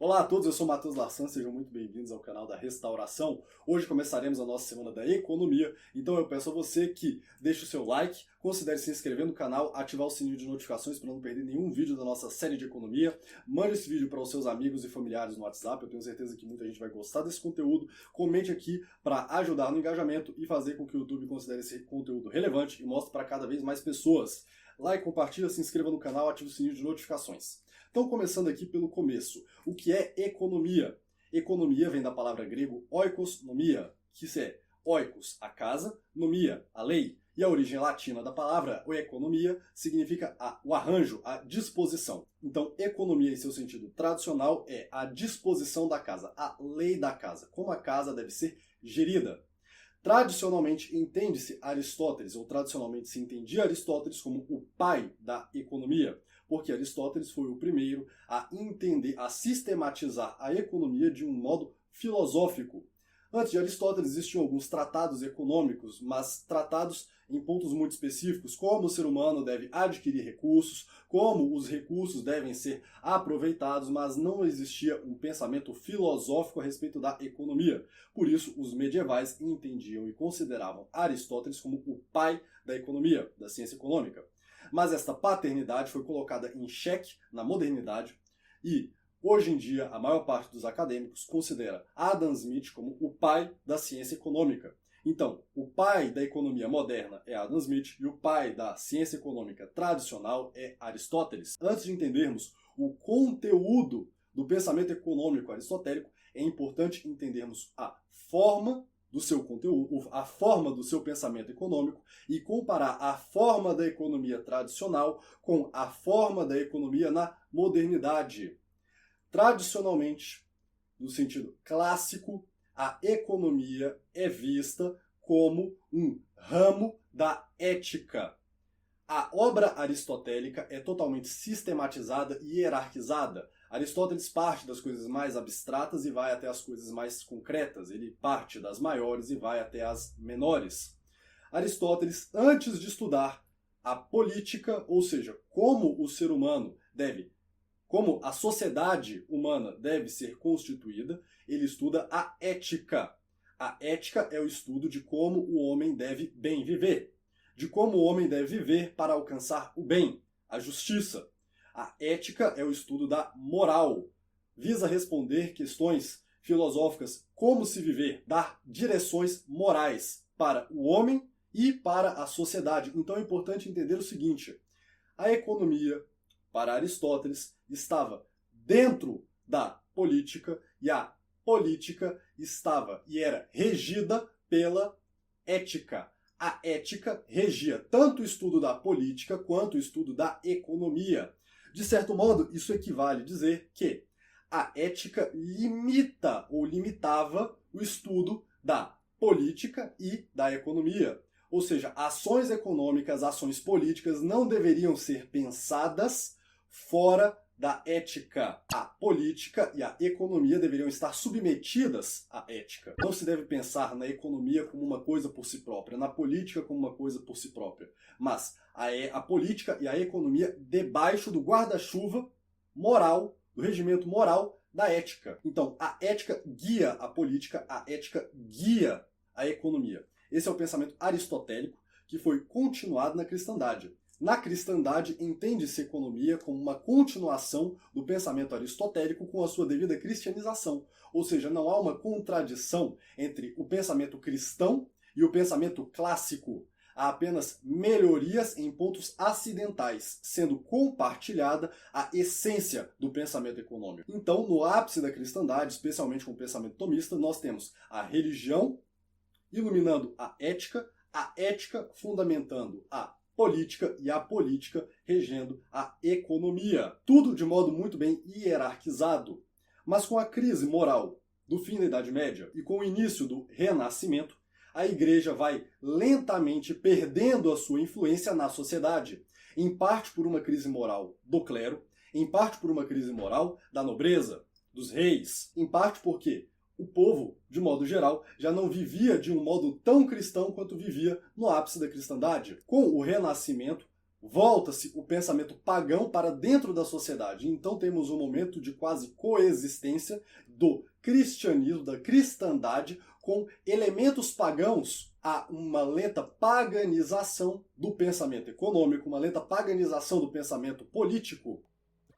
Olá a todos, eu sou Matheus Lassan, sejam muito bem-vindos ao canal da Restauração. Hoje começaremos a nossa semana da economia, então eu peço a você que deixe o seu like, considere se inscrever no canal, ativar o sininho de notificações para não perder nenhum vídeo da nossa série de economia. Mande esse vídeo para os seus amigos e familiares no WhatsApp, eu tenho certeza que muita gente vai gostar desse conteúdo. Comente aqui para ajudar no engajamento e fazer com que o YouTube considere esse conteúdo relevante e mostre para cada vez mais pessoas. Like, compartilha, se inscreva no canal, ative o sininho de notificações. Então, começando aqui pelo começo, o que é economia? Economia vem da palavra grego oikos nomia, que é oikos, a casa, nomia, a lei. E a origem latina da palavra, economia, significa o arranjo, a disposição. Então, economia em seu sentido tradicional é a disposição da casa, a lei da casa, como a casa deve ser gerida. Tradicionalmente entende-se Aristóteles, ou tradicionalmente se entendia Aristóteles como o pai da economia, porque Aristóteles foi o primeiro a entender, a sistematizar a economia de um modo filosófico. Antes de Aristóteles existiam alguns tratados econômicos, mas tratados em pontos muito específicos, como o ser humano deve adquirir recursos, como os recursos devem ser aproveitados, mas não existia um pensamento filosófico a respeito da economia. Por isso, os medievais entendiam e consideravam Aristóteles como o pai da economia, da ciência econômica. Mas esta paternidade foi colocada em xeque na modernidade e, hoje em dia, a maior parte dos acadêmicos considera Adam Smith como o pai da ciência econômica. Então, o pai da economia moderna é Adam Smith e o pai da ciência econômica tradicional é Aristóteles. Antes de entendermos o conteúdo do pensamento econômico aristotélico, é importante entendermos a forma do seu conteúdo, a forma do seu pensamento econômico e comparar a forma da economia tradicional com a forma da economia na modernidade. Tradicionalmente, no sentido clássico, a economia é vista como um ramo da ética. A obra aristotélica é totalmente sistematizada e hierarquizada. Aristóteles parte das coisas mais abstratas e vai até as coisas mais concretas. Ele parte das maiores e vai até as menores. Aristóteles, antes de estudar a política, ou seja, como o ser humano como a sociedade humana deve ser constituída, ele estuda a ética. A ética é o estudo de como o homem deve bem viver, de como o homem deve viver para alcançar o bem, a justiça. A ética é o estudo da moral, visa responder questões filosóficas, como se viver, dar direções morais para o homem e para a sociedade. Então é importante entender o seguinte: a economia, para Aristóteles, estava dentro da política e a política estava e era regida pela ética. A ética regia tanto o estudo da política quanto o estudo da economia. De certo modo, isso equivale a dizer que a ética limita ou limitava o estudo da política e da economia. Ou seja, ações econômicas, ações políticas não deveriam ser pensadas fora da ética. A política e a economia deveriam estar submetidas à ética. Não se deve pensar na economia como uma coisa por si própria, na política como uma coisa por si própria, mas a política e a economia debaixo do guarda-chuva moral, do regimento moral da ética. Então, a ética guia a política, a ética guia a economia. Esse é o pensamento aristotélico que foi continuado na cristandade. Na cristandade, entende-se economia como uma continuação do pensamento aristotélico com a sua devida cristianização. Ou seja, não há uma contradição entre o pensamento cristão e o pensamento clássico. Há apenas melhorias em pontos acidentais, sendo compartilhada a essência do pensamento econômico. Então, no ápice da cristandade, especialmente com o pensamento tomista, nós temos a religião iluminando a ética fundamentando a política e a política regendo a economia. Tudo de modo muito bem hierarquizado. Mas com a crise moral do fim da Idade Média e com o início do Renascimento, a Igreja vai lentamente perdendo a sua influência na sociedade, em parte por uma crise moral do clero, em parte por uma crise moral da nobreza, dos reis, em parte porque o povo, de modo geral, já não vivia de um modo tão cristão quanto vivia no ápice da cristandade. Com o Renascimento, volta-se o pensamento pagão para dentro da sociedade. Então temos um momento de quase coexistência do cristianismo, da cristandade, com elementos pagãos. Há uma lenta paganização do pensamento econômico, uma lenta paganização do pensamento político,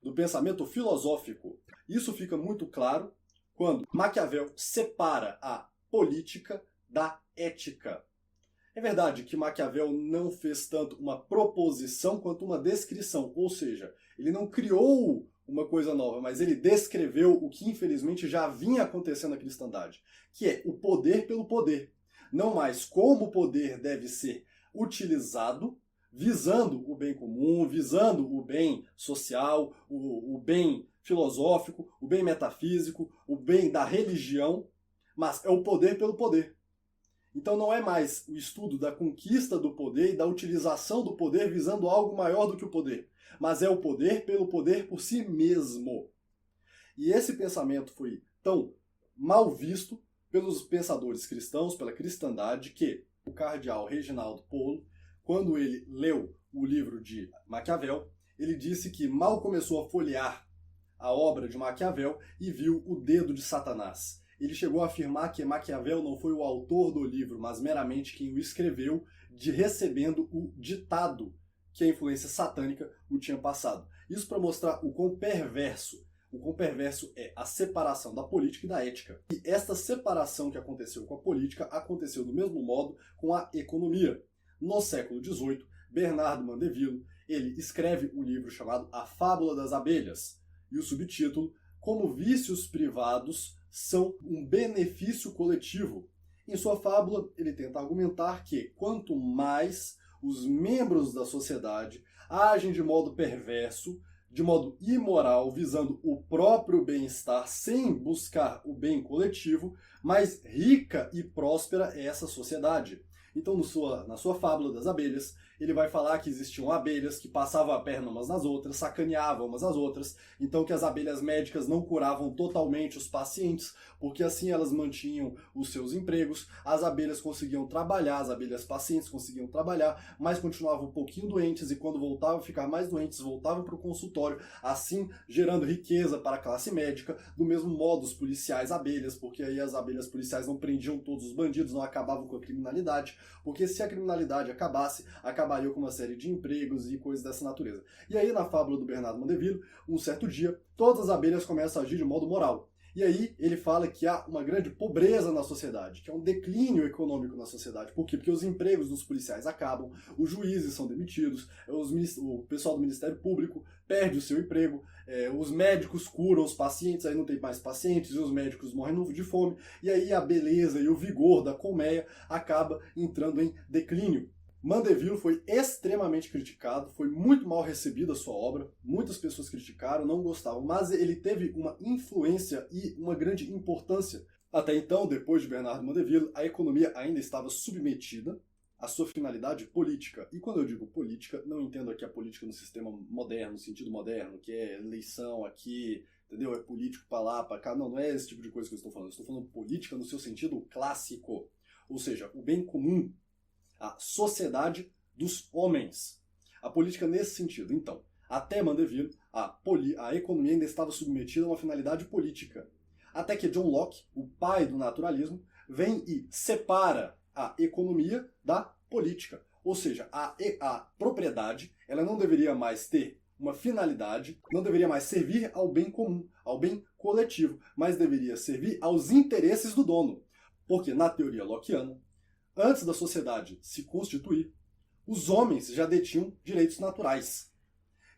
do pensamento filosófico. Isso fica muito claro quando Maquiavel separa a política da ética. É verdade que Maquiavel não fez tanto uma proposição quanto uma descrição, ou seja, ele não criou uma coisa nova, mas ele descreveu o que infelizmente já vinha acontecendo na cristandade, que é o poder pelo poder. Não mais como o poder deve ser utilizado, visando o bem comum, visando o bem social, o bem filosófico, o bem metafísico, o bem da religião, mas é o poder pelo poder. Então não é mais o estudo da conquista do poder e da utilização do poder visando algo maior do que o poder, mas é o poder pelo poder por si mesmo. E esse pensamento foi tão mal visto pelos pensadores cristãos, pela cristandade, que o cardeal Reginaldo Polo, quando ele leu o livro de Maquiavel, ele disse que mal começou a folhear a obra de Maquiavel e viu o dedo de Satanás. Ele chegou a afirmar que Maquiavel não foi o autor do livro, mas meramente quem o escreveu, recebendo o ditado que a influência satânica o tinha passado. Isso para mostrar o quão perverso é a separação da política e da ética. E esta separação que aconteceu com a política aconteceu do mesmo modo com a economia. No século XVIII, Bernardo Mandeville, ele escreve um livro chamado A Fábula das Abelhas, e o subtítulo, Como Vícios Privados são um benefício coletivo. Em sua fábula, ele tenta argumentar que quanto mais os membros da sociedade agem de modo perverso, de modo imoral, visando o próprio bem-estar sem buscar o bem coletivo, mais rica e próspera é essa sociedade. Então, na sua fábula das abelhas, ele vai falar que existiam abelhas que passavam a perna umas nas outras, sacaneavam umas às outras, então que as abelhas médicas não curavam totalmente os pacientes, porque assim elas mantinham os seus empregos, as abelhas conseguiam trabalhar, as abelhas pacientes conseguiam trabalhar, mas continuavam um pouquinho doentes e quando voltavam a ficar mais doentes, voltavam para o consultório, assim gerando riqueza para a classe médica. Do mesmo modo, os policiais abelhas, porque aí as abelhas policiais não prendiam todos os bandidos, não acabavam com a criminalidade, porque se a criminalidade acabasse, acabaria com uma série de empregos e coisas dessa natureza. E aí, na fábula do Bernardo Mandeville, um certo dia, todas as abelhas começam a agir de modo moral. E aí ele fala que há uma grande pobreza na sociedade, que há um declínio econômico na sociedade. Por quê? Porque os empregos dos policiais acabam, os juízes são demitidos, o pessoal do Ministério Público perde o seu emprego, os médicos curam os pacientes, aí não tem mais pacientes, e os médicos morrem de fome, e aí a beleza e o vigor da colmeia acaba entrando em declínio. Mandeville foi extremamente criticado, foi muito mal recebida a sua obra, muitas pessoas criticaram, não gostavam, mas ele teve uma influência e uma grande importância. Até então, depois de Bernardo Mandeville, a economia ainda estava submetida à sua finalidade política. E quando eu digo política, não entendo aqui a política no sistema moderno, no sentido moderno, que é eleição aqui, entendeu? É político para lá, para cá. Não, não é esse tipo de coisa que eu estou falando. Eu estou falando política no seu sentido clássico, ou seja, o bem comum, a sociedade dos homens. A política nesse sentido. Então, até Mandeville, a economia ainda estava submetida a uma finalidade política. Até que John Locke, o pai do naturalismo, vem e separa a economia da política. Ou seja, a propriedade ela não deveria mais ter uma finalidade, não deveria mais servir ao bem comum, ao bem coletivo, mas deveria servir aos interesses do dono. Porque, na teoria lockeana, antes da sociedade se constituir, os homens já detinham direitos naturais.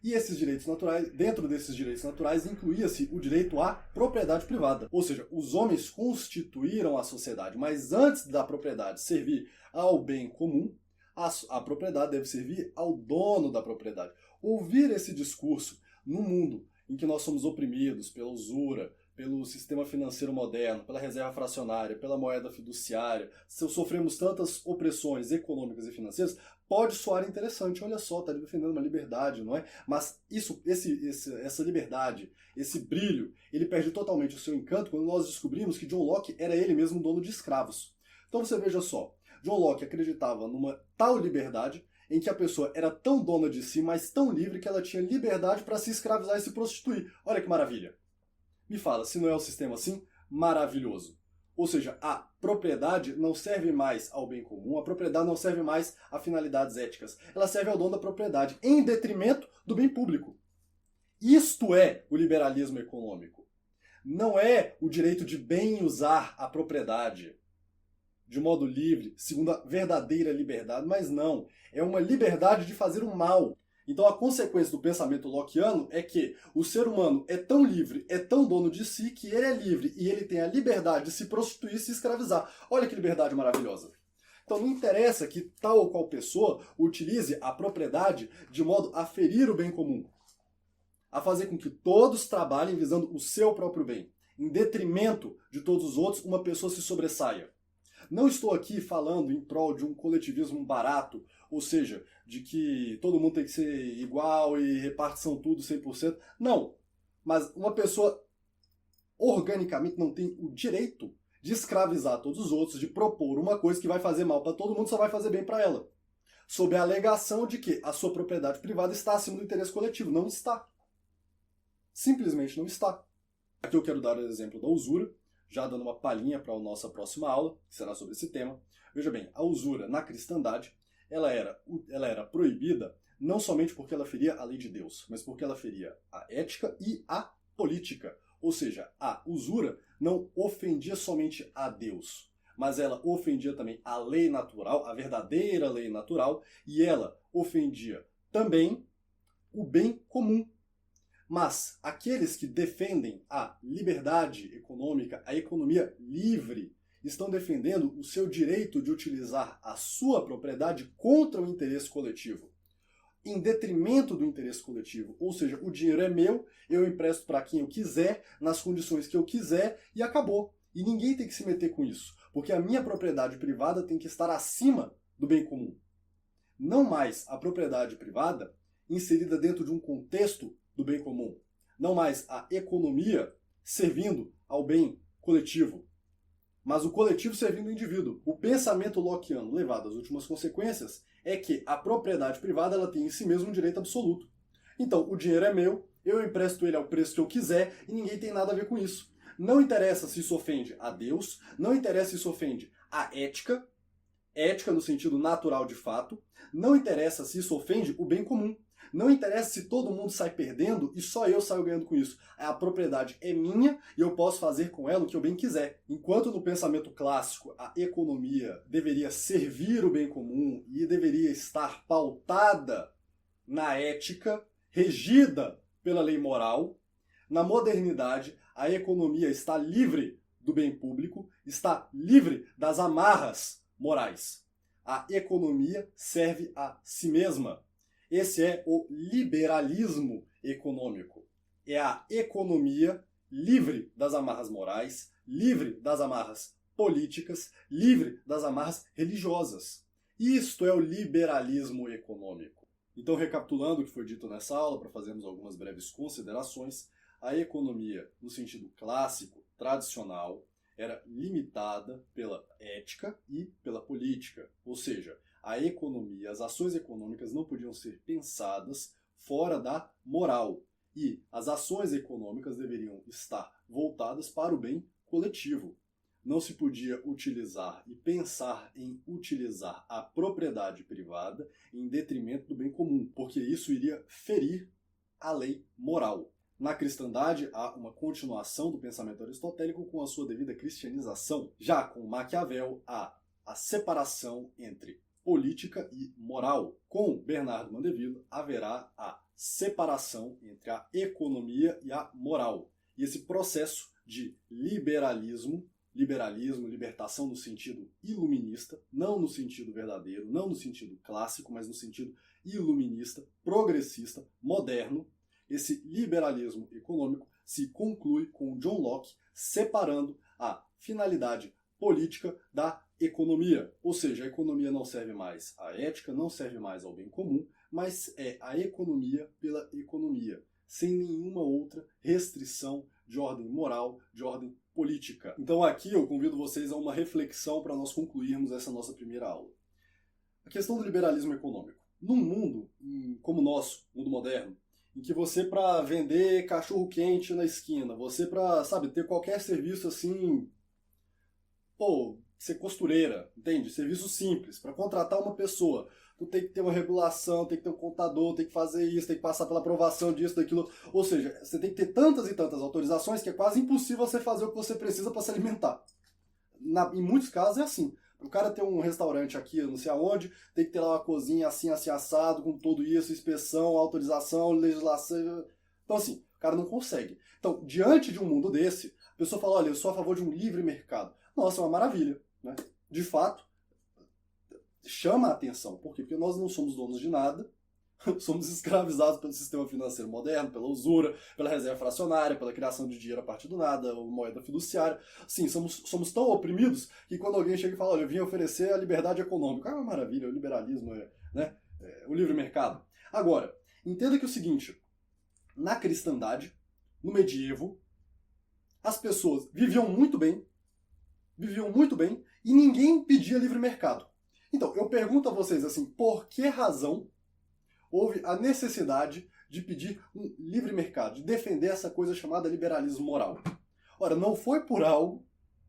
E esses direitos naturais, dentro desses direitos naturais, incluía-se o direito à propriedade privada. Ou seja, os homens constituíram a sociedade, mas antes da propriedade servir ao bem comum, a propriedade deve servir ao dono da propriedade. Ouvir esse discurso no mundo em que nós somos oprimidos pela usura, pelo sistema financeiro moderno, pela reserva fracionária, pela moeda fiduciária, se sofremos tantas opressões econômicas e financeiras, pode soar interessante. Olha só, está defendendo uma liberdade, não é? Mas essa liberdade, esse brilho, ele perde totalmente o seu encanto quando nós descobrimos que John Locke era ele mesmo dono de escravos. Então você veja só, John Locke acreditava numa tal liberdade em que a pessoa era tão dona de si, mas tão livre, que ela tinha liberdade para se escravizar e se prostituir. Olha que maravilha. Me fala, se não é um sistema assim, maravilhoso. Ou seja, a propriedade não serve mais ao bem comum, a propriedade não serve mais a finalidades éticas. Ela serve ao dono da propriedade, em detrimento do bem público. Isto é o liberalismo econômico. Não é o direito de bem usar a propriedade de modo livre, segundo a verdadeira liberdade, mas não. É uma liberdade de fazer o mal. Então a consequência do pensamento lockeano é que o ser humano é tão livre, é tão dono de si, que ele é livre e ele tem a liberdade de se prostituir e se escravizar. Olha que liberdade maravilhosa. Então não interessa que tal ou qual pessoa utilize a propriedade de modo a ferir o bem comum, a fazer com que todos trabalhem visando o seu próprio bem. Em detrimento de todos os outros, uma pessoa se sobressaia. Não estou aqui falando em prol de um coletivismo barato, ou seja, de que todo mundo tem que ser igual e repartição tudo 100%. Não. Mas uma pessoa organicamente não tem o direito de escravizar todos os outros, de propor uma coisa que vai fazer mal para todo mundo, só vai fazer bem para ela. Sob a alegação de que a sua propriedade privada está acima do interesse coletivo. Não está. Simplesmente não está. Aqui eu quero dar o exemplo da usura, já dando uma palhinha para a nossa próxima aula, que será sobre esse tema. Veja bem, a usura na cristandade, ela era proibida não somente porque ela feria a lei de Deus, mas porque ela feria a ética e a política. Ou seja, a usura não ofendia somente a Deus, mas ela ofendia também a lei natural, a verdadeira lei natural, e ela ofendia também o bem comum. Mas aqueles que defendem a liberdade econômica, a economia livre, estão defendendo o seu direito de utilizar a sua propriedade contra o interesse coletivo, em detrimento do interesse coletivo. Ou seja, o dinheiro é meu, eu empresto para quem eu quiser, nas condições que eu quiser, e acabou. E ninguém tem que se meter com isso, porque a minha propriedade privada tem que estar acima do bem comum. Não mais a propriedade privada inserida dentro de um contexto do bem comum. Não mais a economia servindo ao bem coletivo, mas o coletivo servindo ao indivíduo. O pensamento lockeano levado às últimas consequências é que a propriedade privada ela tem em si mesmo um direito absoluto. Então, o dinheiro é meu, eu empresto ele ao preço que eu quiser e ninguém tem nada a ver com isso. Não interessa se isso ofende a Deus, não interessa se isso ofende a ética, ética no sentido natural de fato, não interessa se isso ofende o bem comum. Não interessa se todo mundo sai perdendo e só eu saio ganhando com isso. A propriedade é minha e eu posso fazer com ela o que eu bem quiser. Enquanto no pensamento clássico a economia deveria servir o bem comum e deveria estar pautada na ética, regida pela lei moral, na modernidade a economia está livre do bem público, está livre das amarras morais. A economia serve a si mesma. Esse é o liberalismo econômico. É a economia livre das amarras morais, livre das amarras políticas, livre das amarras religiosas. Isto é o liberalismo econômico. Então, recapitulando o que foi dito nessa aula, para fazermos algumas breves considerações, a economia, no sentido clássico, tradicional, era limitada pela ética e pela política, ou seja, a economia, as ações econômicas não podiam ser pensadas fora da moral. E as ações econômicas deveriam estar voltadas para o bem coletivo. Não se podia utilizar e pensar em utilizar a propriedade privada em detrimento do bem comum, porque isso iria ferir a lei moral. Na cristandade, há uma continuação do pensamento aristotélico com a sua devida cristianização. Já com Maquiavel, há a separação entre política e moral. Com Bernardo Mandeville, haverá a separação entre a economia e a moral. E esse processo de liberalismo, libertação no sentido iluminista, não no sentido verdadeiro, não no sentido clássico, mas no sentido iluminista, progressista, moderno, esse liberalismo econômico se conclui com John Locke separando a finalidade política da economia. Ou seja, a economia não serve mais à ética, não serve mais ao bem comum, mas é a economia pela economia, sem nenhuma outra restrição de ordem moral, de ordem política. Então aqui eu convido vocês a uma reflexão para nós concluirmos essa nossa primeira aula. A questão do liberalismo econômico. Num mundo como o nosso, mundo moderno, em que você, para vender cachorro quente na esquina, você, para, sabe, ter qualquer serviço assim, pô, ser costureira, entende? Serviço simples, para contratar uma pessoa, tu tem que ter uma regulação, tem que ter um contador, tem que fazer isso, tem que passar pela aprovação disso, daquilo. Ou seja, você tem que ter tantas e tantas autorizações que é quase impossível você fazer o que você precisa para se alimentar. Em muitos casos é assim. O cara ter um restaurante aqui, não sei aonde, tem que ter lá uma cozinha assim, assim, assado, com tudo isso, inspeção, autorização, legislação. Então, assim, o cara não consegue. Então, diante de um mundo desse, a pessoa fala, olha, eu sou a favor de um livre mercado. Nossa, é uma maravilha, né? De fato, chama a atenção. Por quê? Porque nós não somos donos de nada, somos escravizados pelo sistema financeiro moderno, pela usura, pela reserva fracionária, pela criação de dinheiro a partir do nada, ou moeda fiduciária. Sim, somos tão oprimidos que quando alguém chega e fala, olha, eu vim oferecer a liberdade econômica, é uma maravilha, o liberalismo, né? O livre mercado. Agora, entenda que é o seguinte, na cristandade, no medievo, as pessoas viviam muito bem, e ninguém pedia livre mercado. Então, eu pergunto a vocês assim, por que razão houve a necessidade de pedir um livre mercado, de defender essa coisa chamada liberalismo moral? Ora, não foi por algo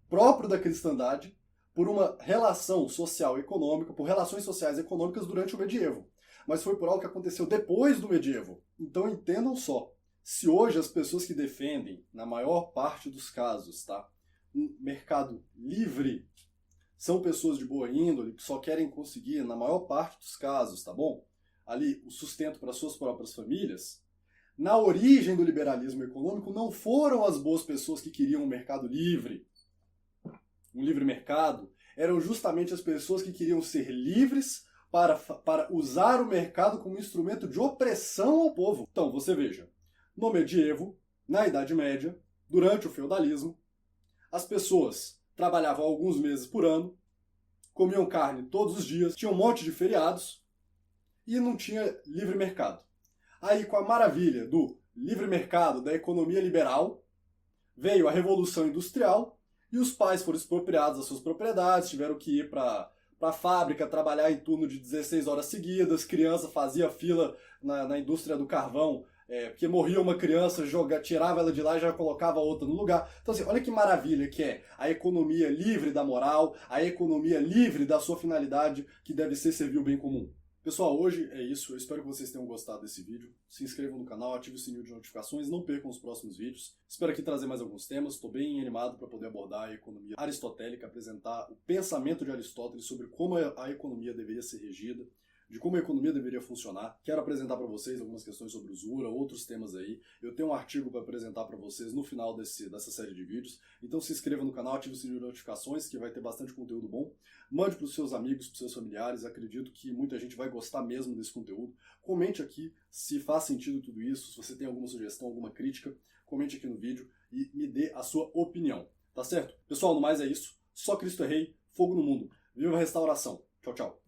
próprio da cristandade, por uma relação social e econômica, por relações sociais e econômicas durante o medievo, mas foi por algo que aconteceu depois do medievo. Então entendam só, se hoje as pessoas que defendem, na maior parte dos casos, tá, um mercado livre, são pessoas de boa índole, que só querem conseguir, na maior parte dos casos, tá bom? Ali, o sustento para suas próprias famílias, na origem do liberalismo econômico, não foram as boas pessoas que queriam um mercado livre, um livre mercado, eram justamente as pessoas que queriam ser livres para usar o mercado como instrumento de opressão ao povo. Então, você veja, no medievo, na Idade Média, durante o feudalismo, as pessoas trabalhavam alguns meses por ano, comiam carne todos os dias, tinham um monte de feriados e não tinha livre mercado. Aí, com a maravilha do livre mercado, da economia liberal, veio a Revolução Industrial e os pais foram expropriados das suas propriedades, tiveram que ir para a fábrica trabalhar em turno de 16 horas seguidas, criança fazia fila na indústria do carvão, porque morria uma criança, tirava ela de lá e já colocava outra no lugar. Então, assim, olha que maravilha que é a economia livre da moral, a economia livre da sua finalidade, que deve ser servir o bem comum. Pessoal, hoje é isso. Eu espero que vocês tenham gostado desse vídeo. Se inscrevam no canal, ativem o sininho de notificações, não percam os próximos vídeos. Espero aqui trazer mais alguns temas. Estou bem animado para poder abordar a economia aristotélica, apresentar o pensamento de Aristóteles sobre como a economia deveria ser regida, de como a economia deveria funcionar. Quero apresentar para vocês algumas questões sobre usura, outros temas aí. Eu tenho um artigo para apresentar para vocês no final dessa série de vídeos. Então se inscreva no canal, ative o sininho de notificações, que vai ter bastante conteúdo bom. Mande para os seus amigos, para os seus familiares. Acredito que muita gente vai gostar mesmo desse conteúdo. Comente aqui se faz sentido tudo isso, se você tem alguma sugestão, alguma crítica. Comente aqui no vídeo e me dê a sua opinião. Tá certo? Pessoal, no mais é isso. Só Cristo é Rei, fogo no mundo. Viva a restauração. Tchau, tchau.